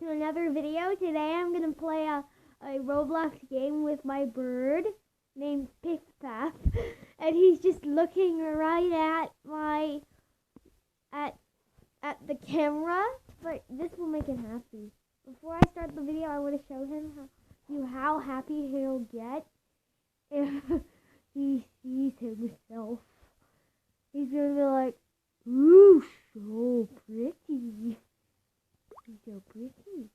to another video. Today I'm going to play a Roblox game with my bird named Piff Paff. And he's just looking right at my at the camera, but this will make him happy. Before I start the video, I want to show him how happy he'll get if he sees himself. He's going to be like, ooh, so pretty. He's so pretty.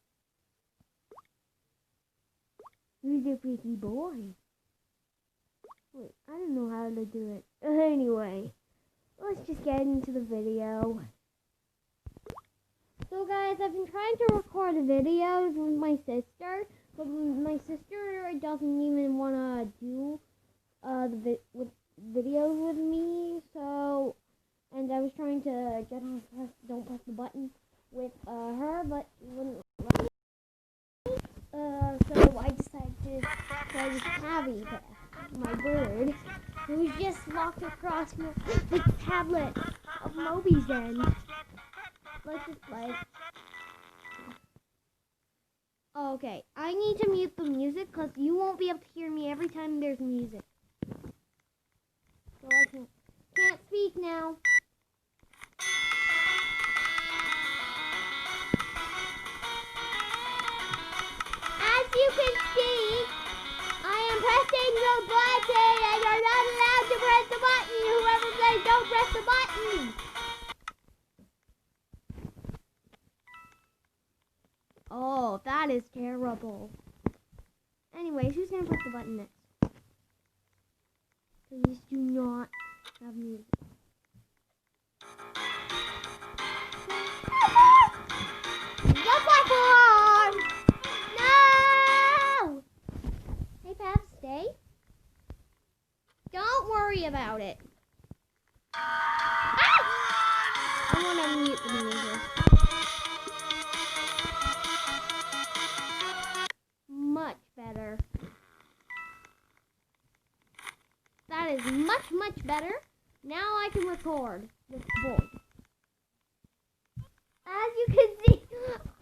He's a pretty boy. Wait, I don't know how to do it. Anyway, let's just get into the video. So guys, I've been trying to record videos with my sister, but my sister doesn't even want to do videos with me, so, and I was trying to get on don't press the button with her, but she wouldn't let me. So I decided to try this Tabby, my bird, who just walked across the tablet of Moby's end. Let's just play. Oh, okay, I need to mute the music because you won't be able to hear me every time there's music. So I can't speak now. As you can see, I am pressing the button and you're not allowed to press the button. Whoever says don't press the button. Oh, that is terrible. Anyways, who's going to press the button next? Please do not have music. The platform! No! Hey, Path, stay. Don't worry about it. Ah! I want to mute the music. Much better. That is much, much better. Now I can record this board. As you can see,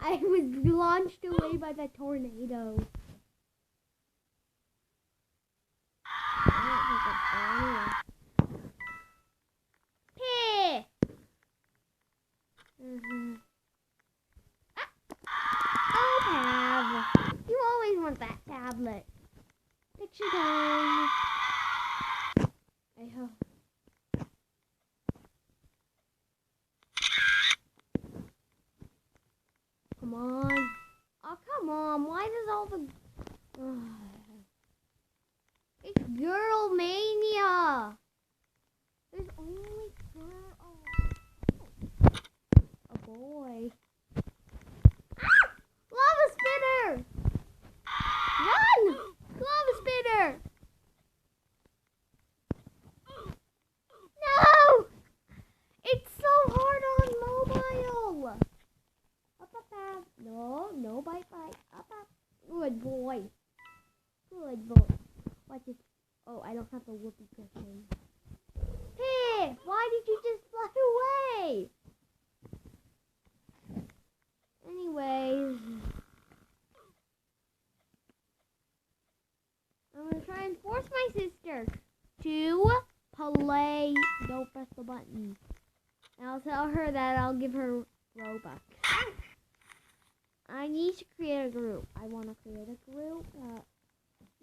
I was launched away by the tornado. Hey! Oh, Tab. You always want that tablet. Picture time. I hope. Come on. Oh, come on. Why does all the... It's girl mania. There's only girl... A boy. Ah! Lava spinner! Run! Lava spinner! No! It's so hard on mobile. Up, up, up. No, no, bite, bite. Up, up. Good boy. Good boy. Watch it. Oh, I don't have the whoopee cushion. Hey, why did you just fly away? Anyways, I'm gonna try and force my sister to play. Don't press the button. And I'll tell her that I'll give her Robux. I need to create a group. I want to create a group.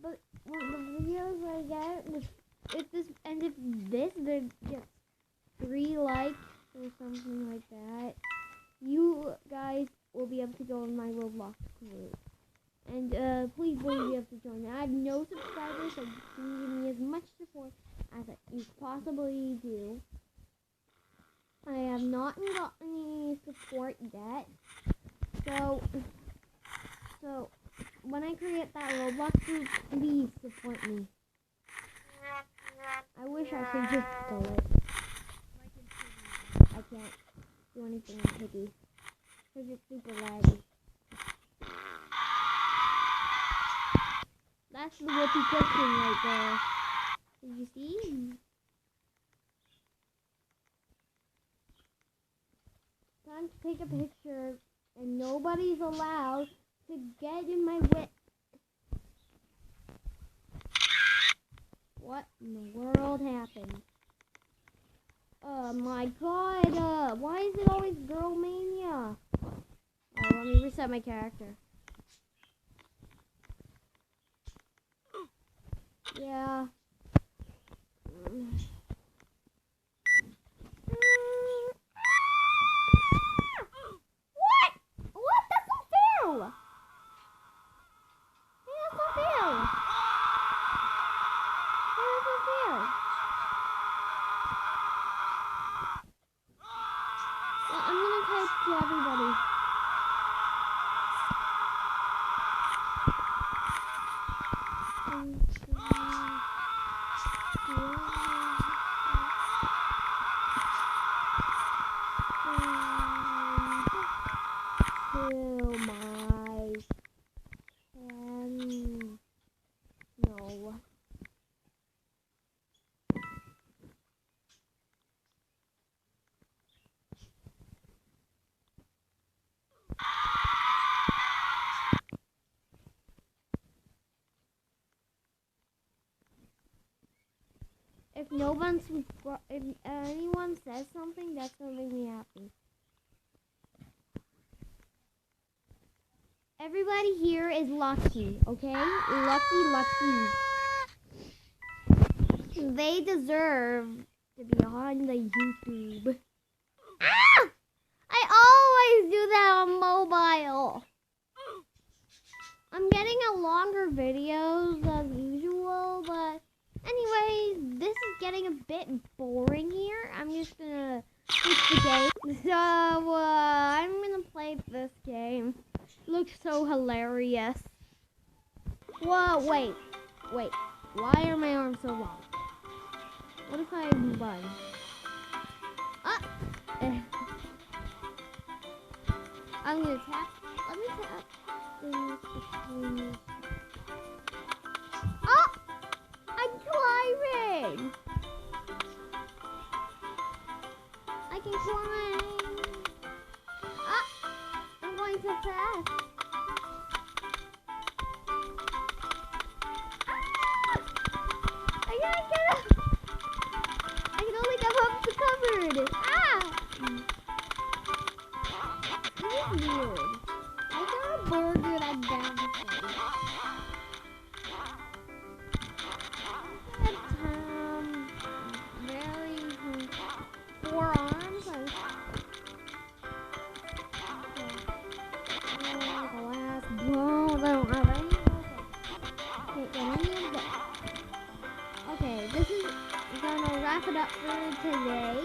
But the videos I get, if this gets 3 likes or something like that, you guys will be able to go in my Roblox group. And please be able to join. I have no subscribers, so you can give me as much support as you possibly do. I have not got any support yet. So when I create that Roblox group, please support me. I wish I could just pull it. I can't do anything on Piggy because it's super laggy. That's the whoopee cushion right there. Did you see? Time to take a picture And nobody's allowed to get in my way. What in the world happened? Oh my god, why is it always girl mania? Oh, let me reset my character. Yeah. What? What? That's not fair! Hey, that's not fair! Hey, that's not fair! Well, I'm gonna type to everybody. No. If anyone says something, that's gonna make me happy. Everybody here is lucky, okay? Lucky. They deserve to be on the YouTube. Ah! I always do that on mobile. I'm getting a longer videos as usual, but anyways, this is getting a bit boring here. I'm just gonna switch the game. So, I'm gonna play this game. Looks so hilarious. Whoa, wait. Why are my arms so long? What if I run? Ah! I'm gonna tap. Let me tap things between. Oh! I'm climbing! I can climb! Ah! I'm going so fast! Ah! I gotta get up! I can only get up the cupboard! Ah! This is weird. Is there a burger that's down the stairs? Four arms. Okay, this is gonna wrap it up for today.